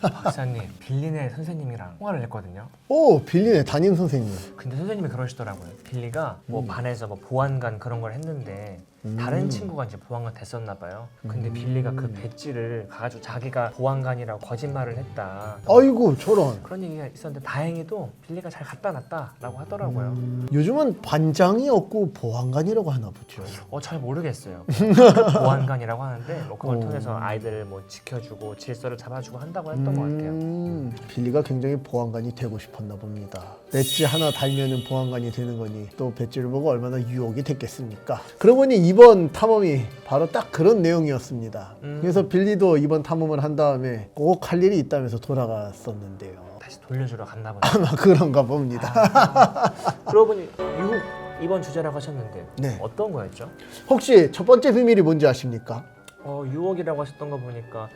박사님, 빌린의 선생님이랑 통화를 했거든요. 오, 빌린의 담임 선생님. 근데 선생님이 그러시더라고요. 빌리가 뭐 반에서 뭐 보안관 그런 걸 했는데 다른 친구가 이제 보안관 됐었나 봐요. 근데 빌리가 그 배지를 가가지고 자기가 보안관이라고 거짓말을 했다. 아이고, 저런. 그런 얘기가 있었는데 다행히도 빌리가 잘 갖다 놨다라고 하더라고요. 요즘은 반장이 없고 보안관이라고 하나 보죠. 잘 모르겠어요. 보안관이라고 하는데 뭐 그걸 통해서 아이들을 뭐 지켜주고 질서를 잡아주고 한다고 했던 것 같아요. 빌리가 굉장히 보안관이 되고 싶었나 봅니다. 배지 하나 달면은 보안관이 되는 거니 또 배지를 보고 얼마나 유혹이 됐겠습니까? 그러고 보니 이번 탐험이 바로 딱 그런 내용이었습니다. 그래서 빌리도 이번 탐험을 한 다음에 꼭 할 일이 있다면서 돌아갔었는데요. 다시 돌려주러 갔나 보네요. 아마 그런가 봅니다. 그러고 보니 유혹 이번 주제라고 하셨는데 네. 어떤 거였죠? 혹시 첫 번째 비밀이 뭔지 아십니까? 유혹이라고 하셨던 거 보니까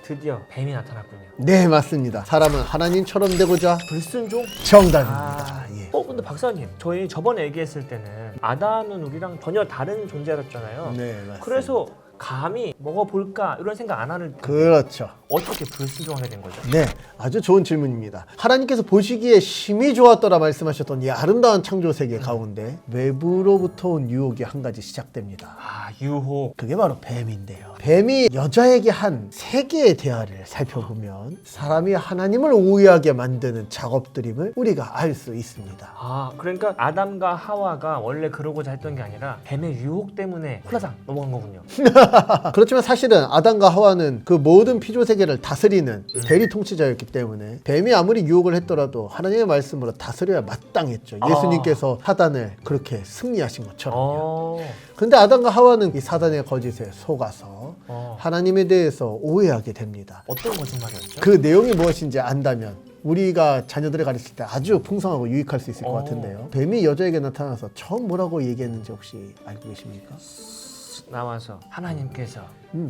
드디어 뱀이 나타났군요. 네, 맞습니다. 사람은 하나님처럼 되고자 불순종? 정답입니다. 예. 근데 박사님, 저희 저번에 얘기했을 때는 아담은 우리랑 전혀 다른 존재였잖아요. 네, 맞습니다. 그래서 감히 먹어볼까 이런 생각 안 하는 그렇죠. 어떻게 불순종하게 된 거죠? 네, 아주 좋은 질문입니다. 하나님께서 보시기에 심히 좋았더라 말씀하셨던 이 아름다운 창조 세계 가운데 외부로부터 온 유혹이 한 가지 시작됩니다. 유혹. 그게 바로 뱀인데요. 뱀이 여자에게 한 3개의 대화를 살펴보면 사람이 하나님을 오해하게 만드는 작업들임을 우리가 알 수 있습니다. 그러니까 아담과 하와가 원래 그러고자 했던 게 아니라 뱀의 유혹 때문에 홀라당 넘어간 거군요. 그렇지만 사실은 아담과 하와는 그 모든 피조 세계를 다스리는 대리 통치자였기 때문에 뱀이 아무리 유혹을 했더라도 하나님의 말씀으로 다스려야 마땅했죠. 예수님께서 사단을 그렇게 승리하신 것처럼요. 근데 아담과 하와는 이 사단의 거짓에 속아서 하나님에 대해서 오해하게 됩니다. 어떤 거짓말이었죠? 그 내용이 무엇인지 안다면 우리가 자녀들을 가르칠 때 아주 풍성하고 유익할 수 있을 것 같은데요. 뱀이 여자에게 나타나서 처음 뭐라고 얘기했는지 혹시 알고 계십니까? 나와서 하나님께서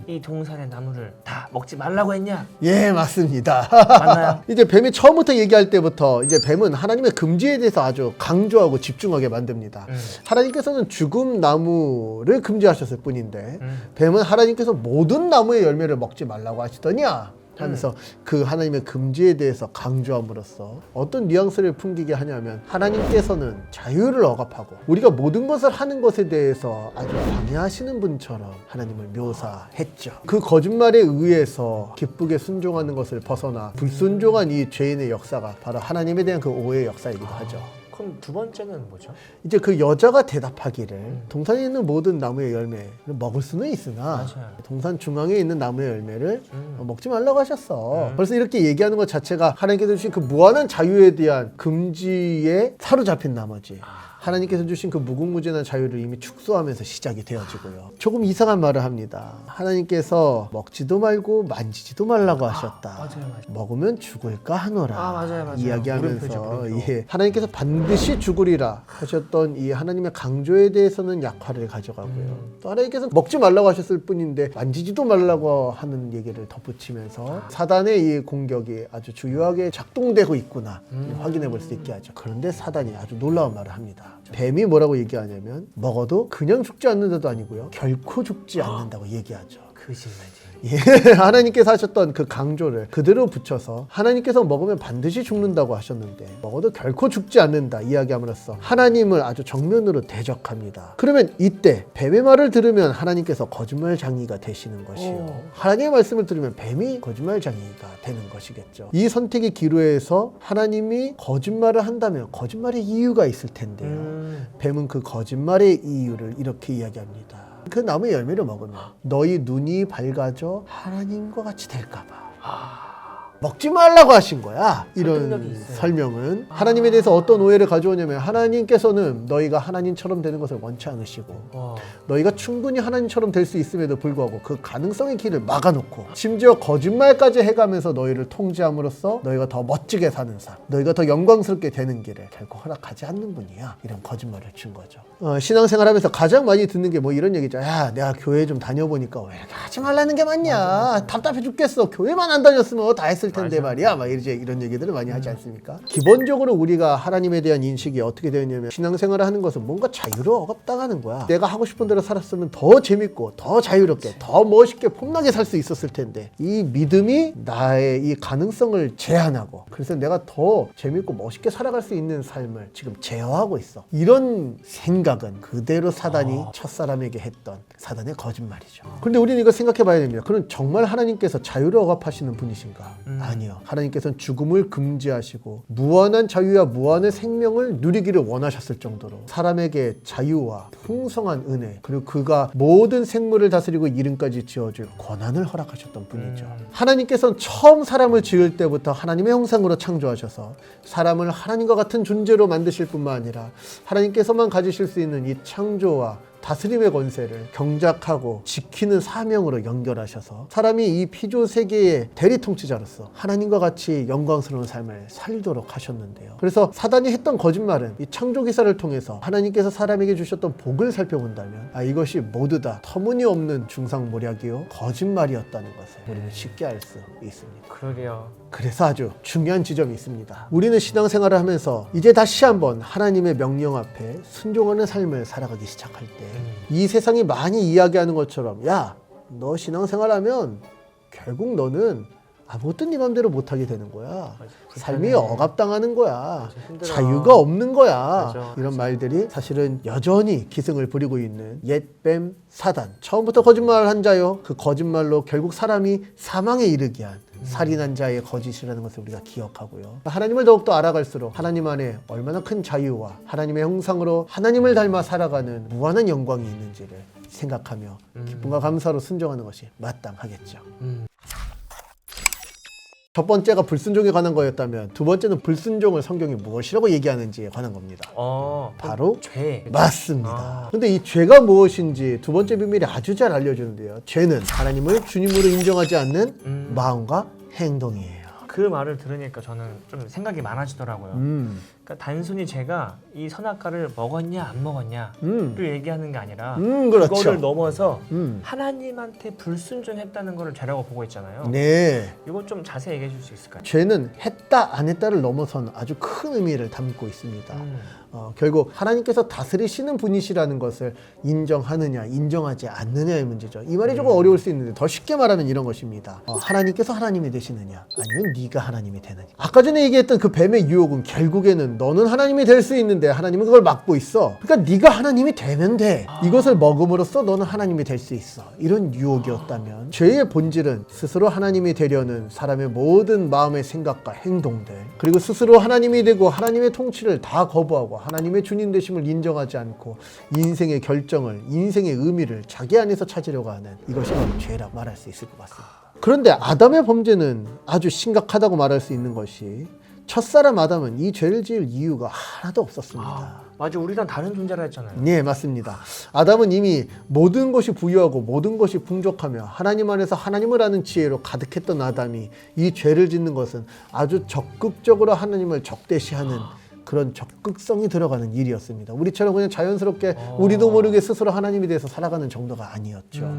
이 동산의 나무를 다 먹지 말라고 했냐? 예, 맞습니다. 맞나요? 이제 뱀이 처음부터 얘기할 때부터 이제 뱀은 하나님의 금지에 대해서 아주 강조하고 집중하게 만듭니다. 하나님께서는 죽음 나무를 금지하셨을 뿐인데 뱀은 하나님께서 모든 나무의 열매를 먹지 말라고 하시더냐 하면서 그 하나님의 금지에 대해서 강조함으로써 어떤 뉘앙스를 풍기게 하냐면 하나님께서는 자유를 억압하고 우리가 모든 것을 하는 것에 대해서 아주 방해하시는 분처럼 하나님을 묘사했죠. 그 거짓말에 의해서 기쁘게 순종하는 것을 벗어나 불순종한 이 죄인의 역사가 바로 하나님에 대한 그 오해의 역사이기도 하죠. 그럼 두 번째는 뭐죠? 이제 그 여자가 대답하기를 동산에 있는 모든 나무의 열매를 먹을 수는 있으나 맞아요. 동산 중앙에 있는 나무의 열매를 먹지 말라고 하셨어. 그래서 이렇게 얘기하는 것 자체가 하나님께서 주신 그 무한한 자유에 대한 금지에 사로잡힌 나머지 하나님께서 주신 그 무궁무진한 자유를 이미 축소하면서 시작이 되어지고요. 조금 이상한 말을 합니다. 하나님께서 먹지도 말고 만지지도 말라고 하셨다. 맞아요. 먹으면 죽을까 하노라. 맞아요. 이야기하면서 물음표죠. 예, 하나님께서 반드시 죽으리라 하셨던 이 하나님의 강조에 대해서는 약화를 가져가고요. 또 하나님께서 먹지 말라고 하셨을 뿐인데 만지지도 말라고 하는 얘기를 덧붙이면서 사단의 이 공격이 아주 주요하게 작동되고 있구나 확인해 볼 수 있게 하죠. 그런데 사단이 아주 놀라운 말을 합니다. 뱀이 뭐라고 얘기하냐면 먹어도 그냥 죽지 않는다도 아니고요. 결코 죽지 않는다고 얘기하죠. 거짓말이지. 예, 하나님께서 하셨던 그 강조를 그대로 붙여서 하나님께서 먹으면 반드시 죽는다고 하셨는데 먹어도 결코 죽지 않는다 이야기함으로써 하나님을 아주 정면으로 대적합니다. 그러면 이때 뱀의 말을 들으면 하나님께서 거짓말장이가 되시는 것이요, 하나님의 말씀을 들으면 뱀이 거짓말장이가 되는 것이겠죠. 이 선택의 기로에서 하나님이 거짓말을 한다면 거짓말의 이유가 있을 텐데요. 뱀은 그 거짓말의 이유를 이렇게 이야기합니다. 그 나무의 열매를 먹으면 너희 눈이 밝아져 하나님과 같이 될까봐 먹지 말라고 하신 거야. 이런 설명은 하나님에 대해서 어떤 오해를 가져오냐면 하나님께서는 너희가 하나님처럼 되는 것을 원치 않으시고 너희가 충분히 하나님처럼 될 수 있음에도 불구하고 그 가능성의 길을 막아놓고 심지어 거짓말까지 해가면서 너희를 통제함으로써 너희가 더 멋지게 사는 삶, 너희가 더 영광스럽게 되는 길을 결코 허락하지 않는 분이야. 이런 거짓말을 준 거죠. 신앙생활하면서 가장 많이 듣는 게 뭐 이런 얘기죠. 야, 내가 교회 좀 다녀보니까 왜 이렇게 하지 말라는 게 맞냐. 답답해 죽겠어. 교회만 안 다녔으면 다 했을 살았을 텐데 맞아. 말이야. 막 이제 이런 얘기들을 많이 하지 않습니까? 기본적으로 우리가 하나님에 대한 인식이 어떻게 되었냐면 신앙생활을 하는 것은 뭔가 자유로 억압당하는 거야. 내가 하고 싶은 대로 살았으면 더 재밌고 더 자유롭게 더 멋있게 폼나게 살 수 있었을 텐데 이 믿음이 나의 이 가능성을 제한하고 그래서 내가 더 재밌고 멋있게 살아갈 수 있는 삶을 지금 제어하고 있어. 이런 생각은 그대로 사단이 첫사람에게 했던 사단의 거짓말이죠. 그런데 우리는 이거 생각해 봐야 됩니다. 그럼 정말 하나님께서 자유를 억압하시는 분이신가? 아니요. 하나님께서는 죽음을 금지하시고 무한한 자유와 무한의 생명을 누리기를 원하셨을 정도로 사람에게 자유와 풍성한 은혜 그리고 그가 모든 생물을 다스리고 이름까지 지어줄 권한을 허락하셨던 분이죠. 하나님께서는 처음 사람을 지을 때부터 하나님의 형상으로 창조하셔서 사람을 하나님과 같은 존재로 만드실 뿐만 아니라 하나님께서만 가지실 수 있는 이 창조와 다스림의 권세를 경작하고 지키는 사명으로 연결하셔서 사람이 이 피조 세계의 대리 통치자로서 하나님과 같이 영광스러운 삶을 살도록 하셨는데요. 그래서 사단이 했던 거짓말은 이 창조 기사를 통해서 하나님께서 사람에게 주셨던 복을 살펴본다면 이것이 모두 다 터무니없는 중상모략이요 거짓말이었다는 것을 우리는 쉽게 알 수 있습니다. 그러게요. 그래서 아주 중요한 지점이 있습니다. 우리는 신앙생활을 하면서 이제 다시 한번 하나님의 명령 앞에 순종하는 삶을 살아가기 시작할 때 이 세상이 많이 이야기하는 것처럼 야, 너 신앙생활하면 결국 너는 아무것도 네 맘대로 못하게 되는 거야. 삶이 억압당하는 거야. 자유가 없는 거야. 맞아. 이런 말들이 사실은 여전히 기승을 부리고 있는 옛뱀 사단. 처음부터 거짓말한 자요. 그 거짓말로 결국 사람이 사망에 이르게 한 살인한 자의 거짓이라는 것을 우리가 기억하고요. 하나님을 더욱더 알아갈수록 하나님 안에 얼마나 큰 자유와 하나님의 형상으로 하나님을 닮아 살아가는 무한한 영광이 있는지를 생각하며 기쁨과 감사로 순종하는 것이 마땅하겠죠. 첫 번째가 불순종에 관한 거였다면 두 번째는 불순종을 성경이 무엇이라고 얘기하는지에 관한 겁니다. 바로 죄. 맞습니다. 근데 이 죄가 무엇인지 두 번째 비밀이 아주 잘 알려주는데요. 죄는 하나님을 주님으로 인정하지 않는 마음과 행동이에요. 그 말을 들으니까 저는 좀 생각이 많아지더라고요. 그러니까 단순히 제가 이 선악과를 먹었냐 안 먹었냐를 얘기하는 게 아니라 그렇죠. 그거를 넘어서 하나님한테 불순종했다는 거를 죄라고 보고 있잖아요. 네. 이거 좀 자세히 얘기해 줄 수 있을까요? 죄는 했다 안 했다를 넘어선 아주 큰 의미를 담고 있습니다. 결국 하나님께서 다스리시는 분이시라는 것을 인정하느냐 인정하지 않느냐의 문제죠. 이 말이 조금 어려울 수 있는데 더 쉽게 말하면 이런 것입니다. 하나님께서 하나님이 되시느냐 아니면 네가 하나님이 되느냐. 아까 전에 얘기했던 그 뱀의 유혹은 결국에는 너는 하나님이 될 수 있는데 하나님은 그걸 막고 있어. 그러니까 네가 하나님이 되면 돼. 이것을 먹음으로써 너는 하나님이 될 수 있어. 이런 유혹이었다면 죄의 본질은 스스로 하나님이 되려는 사람의 모든 마음의 생각과 행동들 그리고 스스로 하나님이 되고 하나님의 통치를 다 거부하고 하나님의 주님 되심을 인정하지 않고 인생의 결정을 인생의 의미를 자기 안에서 찾으려고 하는 이것이 바로 죄라고 말할 수 있을 것 같습니다. 그런데 아담의 범죄는 아주 심각하다고 말할 수 있는 것이 첫사람 아담은 이 죄를 지을 이유가 하나도 없었습니다. 맞아, 우리랑 다른 존재라 했잖아요. 네, 맞습니다. 아담은 이미 모든 것이 부유하고 모든 것이 풍족하며 하나님 안에서 하나님을 아는 지혜로 가득했던 아담이 이 죄를 짓는 것은 아주 적극적으로 하나님을 적대시하는 그런 적극성이 들어가는 일이었습니다. 우리처럼 그냥 자연스럽게 우리도 모르게 스스로 하나님에 대해서 살아가는 정도가 아니었죠.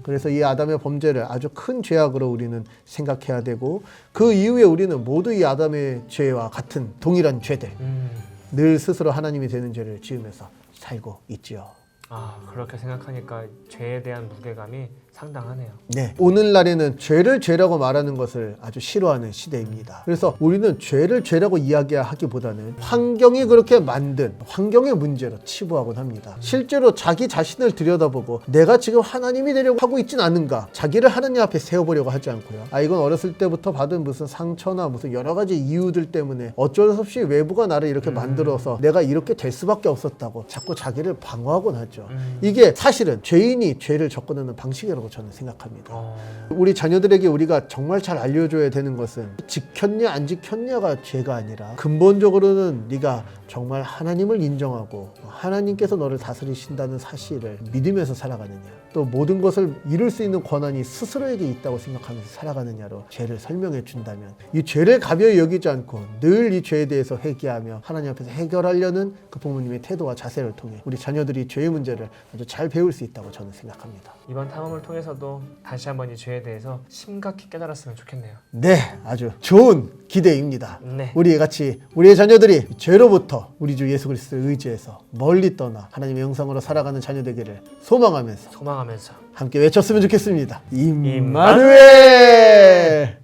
그래서 이 아담의 범죄를 아주 큰 죄악으로 우리는 생각해야 되고 그 이후에 우리는 모두 이 아담의 죄와 같은 동일한 죄들 늘 스스로 하나님이 되는 죄를 지으면서 살고 있지요. 그렇게 생각하니까 죄에 대한 무게감이 상당하네요. 네, 오늘날에는 죄를 죄라고 말하는 것을 아주 싫어하는 시대입니다. 그래서 우리는 죄를 죄라고 이야기하기보다는 환경이 그렇게 만든 환경의 문제로 치부하곤 합니다. 실제로 자기 자신을 들여다보고 내가 지금 하나님이 되려고 하고 있진 않은가, 자기를 하느님 앞에 세워보려고 하지 않고요. 이건 어렸을 때부터 받은 무슨 상처나 무슨 여러 가지 이유들 때문에 어쩔 수 없이 외부가 나를 이렇게 만들어서 내가 이렇게 될 수밖에 없었다고 자꾸 자기를 방어하곤 하죠. 이게 사실은 죄인이 죄를 접근하는 방식이라고 저는 생각합니다. 우리 자녀들에게 우리가 정말 잘 알려줘야 되는 것은 지켰냐 안 지켰냐가 죄가 아니라 근본적으로는 네가 정말 하나님을 인정하고 하나님께서 너를 다스리신다는 사실을 믿으면서 살아가느냐, 또 모든 것을 이룰 수 있는 권한이 스스로에게 있다고 생각하면서 살아가느냐로 죄를 설명해 준다면, 이 죄를 가벼이 여기지 않고 늘 이 죄에 대해서 회개하며 하나님 앞에서 해결하려는 그 부모님의 태도와 자세를 통해 우리 자녀들이 죄의 문제를 아주 잘 배울 수 있다고 저는 생각합니다. 이번 탐험을 통해서도 다시 한번 이 죄에 대해서 심각히 깨달았으면 좋겠네요. 네, 아주 좋은 기대입니다. 네. 우리 같이 우리의 자녀들이 죄로부터 우리 주 예수 그리스도를 의지해서 멀리 떠나 하나님의 영성으로 살아가는 자녀 되기를 소망하면서 소망하면서 함께 외쳤으면 좋겠습니다. 임마누엘! 임마누엘!